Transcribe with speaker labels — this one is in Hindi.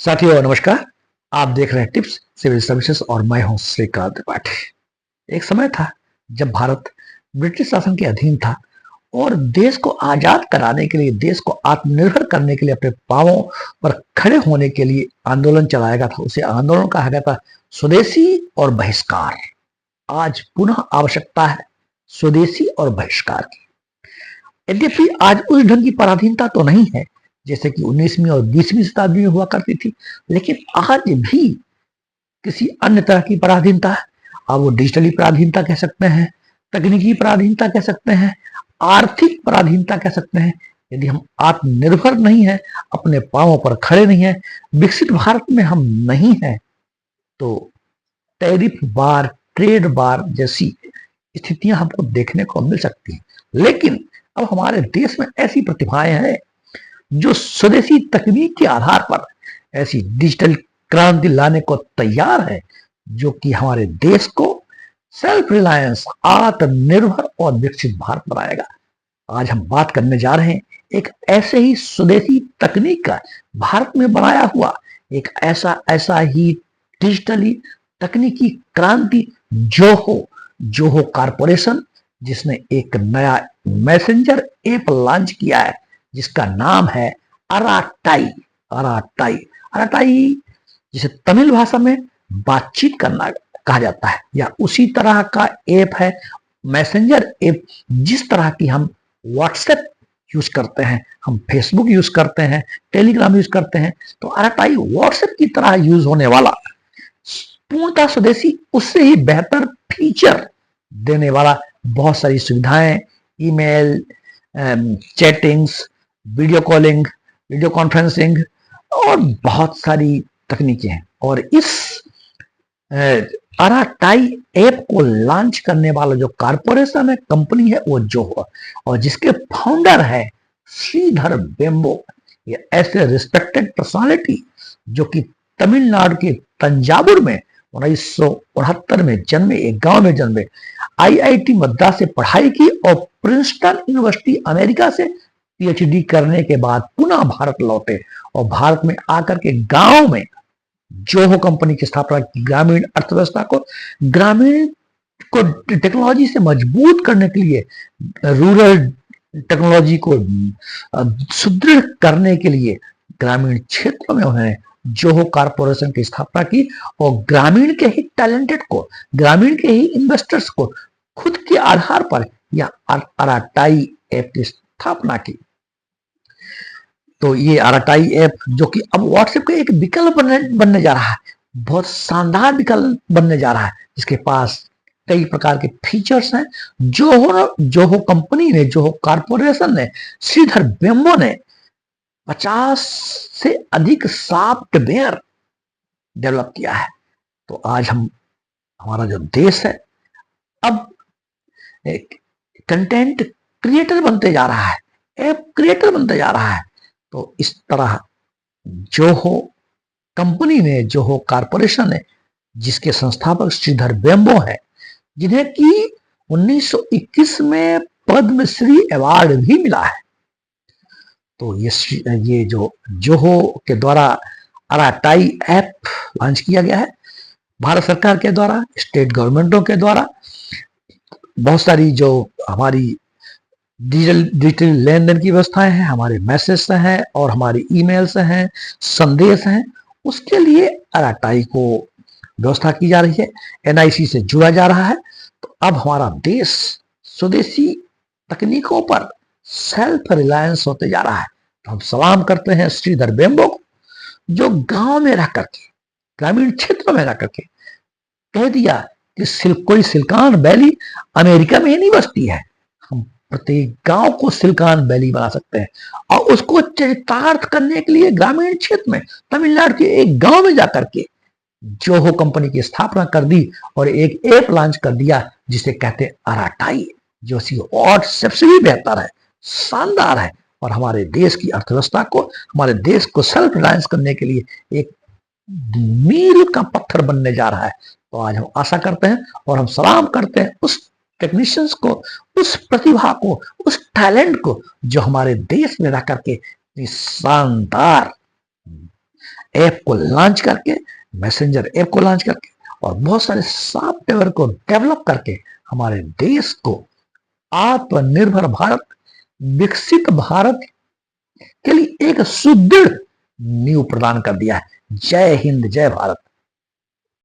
Speaker 1: साथियों नमस्कार। आप देख रहे हैं टिप्स सिविल सर्विसेज और मैं हूं श्रीकांत त्रिपाठी। एक समय था जब भारत ब्रिटिश शासन के अधीन था और देश को आजाद कराने के लिए, देश को आत्मनिर्भर करने के लिए, अपने पांवों पर खड़े होने के लिए आंदोलन चलाया गया था। उसे आंदोलन कहा गया था स्वदेशी और बहिष्कार। आज पुनः आवश्यकता है स्वदेशी और बहिष्कार की। यद्यपि आज उस ढंग की पराधीनता तो नहीं है जैसे कि 19वीं और 20वीं शताब्दी में हुआ करती थी, लेकिन आज भी किसी अन्य तरह की पराधीनता है। अब वो डिजिटली पराधीनता कह सकते हैं, तकनीकी पराधीनता कह सकते हैं, आर्थिक पराधीनता कह सकते हैं। यदि हम आत्मनिर्भर नहीं है, अपने पांवों पर खड़े नहीं है, विकसित भारत में हम नहीं है, तो टैरिफ बार, ट्रेड बार जैसी स्थितियां हमको देखने को मिल सकती हैं। लेकिन अब हमारे देश में ऐसी प्रतिभाएं हैं जो स्वदेशी तकनीक के आधार पर ऐसी डिजिटल क्रांति लाने को तैयार है, जो कि हमारे देश को सेल्फ रिलायंस, आत्मनिर्भर और विकसित भारत बनाएगा। आज हम बात करने जा रहे हैं एक ऐसे ही स्वदेशी तकनीक का, भारत में बनाया हुआ एक ऐसा ही डिजिटली तकनीकी क्रांति जोहो कारपोरेशन, जिसने एक नया मैसेंजर ऐप लॉन्च किया है जिसका नाम है अराटाई। अराटाई अराटाई जिसे तमिल भाषा में बातचीत करना कहा जाता है, या उसी तरह का ऐप है मैसेंजर ऐप। जिस तरह की हम व्हाट्सएप यूज करते हैं, हम फेसबुक यूज करते हैं, टेलीग्राम यूज करते हैं, तो अराटाई व्हाट्सएप की तरह यूज होने वाला, पूर्णतः स्वदेशी, उससे ही बेहतर फीचर देने वाला, बहुत सारी सुविधाएं, email, chattings, video calling, video conferencing और बहुत सारी तकनीकें हैं। और इस अराटाई ऐप को लॉन्च करने वाला जो कारपोरेशन है, कंपनी है, वो जोहो, और जिसके फाउंडर है श्रीधर वेम्बो। ये ऐसे रिस्पेक्टेड पर्सनालिटी जो कि तमिलनाडु के तंजावुर में 1969 में जन्मे, एक गांव में जन्मे, आईआईटी मद्रास से पढ़ाई की और प्रिंसटन यूनिवर्सिटी अमेरिका से पीएचडी करने के बाद पुनः भारत लौटे और भारत में आकर के गांव में जोहो कंपनी की स्थापना की। ग्रामीण को टेक्नोलॉजी से मजबूत करने के लिए, रूरल टेक्नोलॉजी को सुदृढ़ करने के लिए ग्रामीण क्षेत्रों में उन्होंने जोहो कारपोरेशन की स्थापना की और ग्रामीण के ही टैलेंटेड को, ग्रामीण के ही इन्वेस्टर्स को खुद के आधार पर यह अराटाई ऐप की स्थापना की। तो ये अराटाई ऐप, जो कि अब व्हाट्सएप का एक विकल्प बनने जा रहा है, बहुत शानदार विकल्प बनने जा रहा है, जिसके पास कई प्रकार के फीचर्स हैं। जोहो कंपनी ने, जोहो कारपोरेशन ने, श्रीधर वेम्बो ने 50 से अधिक सॉफ्टवेयर डेवलप किया है। तो आज हमारा जो देश है अब एक कंटेंट क्रिएटर बनते जा रहा है, ऐप क्रिएटर बनते जा रहा है। तो इस तरह जोहो कंपनी ने, जोहो कारपोरेशन ने, जिसके संस्थापक श्रीधर वेम्बो है, जिन्हें कि 1921 में पद्मश्री अवार्ड भी मिला है। तो ये जो जोहो के द्वारा अराटाई ऐप लॉन्च किया गया है, भारत सरकार के द्वारा, स्टेट गवर्नमेंटों के द्वारा, बहुत सारी जो हमारी डिजिटल लेन देन की व्यवस्थाएं हैं, हमारे मैसेज हैं और हमारी ईमेल्स हैं, संदेश हैं, उसके लिए अराटाई को व्यवस्था की जा रही है, एनआईसी से जुड़ा जा रहा है। तो अब हमारा देश स्वदेशी तकनीकों पर सेल्फ रिलायंस होते जा रहा है। तो हम सलाम करते हैं श्रीधर वेम्बो को, जो गांव में रह करके, ग्रामीण क्षेत्रों में रह करके कह दिया कि कोई सिलिकॉन वैली अमेरिका में ही नहीं बसती है, हम प्रत्येक गांव को सिलिकॉन वैली बना सकते हैं। और उसको चरितार्थ करने के लिए ग्रामीण क्षेत्र में, तमिलनाडु के एक गांव में जाकर के जोहो कंपनी की स्थापना कर दी और एक ऐप लॉन्च कर दिया जिसे कहते हैं अराटाई, जो व्हाट्सएप से भी बेहतर है, शानदार है, और हमारे देश की अर्थव्यवस्था को, हमारे देश को सेल्फ रिलायंस करने के लिए एक मील का पत्थर बनने जा रहा है। तो आज हम आशा करते हैं और हम सलाम करते हैं उस टेक्नीशियंस को, उस प्रतिभा को, उस टैलेंट को, जो हमारे देश में रह करके शानदार ऐप को लॉन्च करके, मैसेंजर ऐप को लॉन्च करके और बहुत सारे सॉफ्टवेयर को डेवलप करके हमारे देश को आत्मनिर्भर भारत, विकसित भारत के लिए एक सुदृढ़ नींव प्रदान कर दिया है। जय हिंद, जय भारत।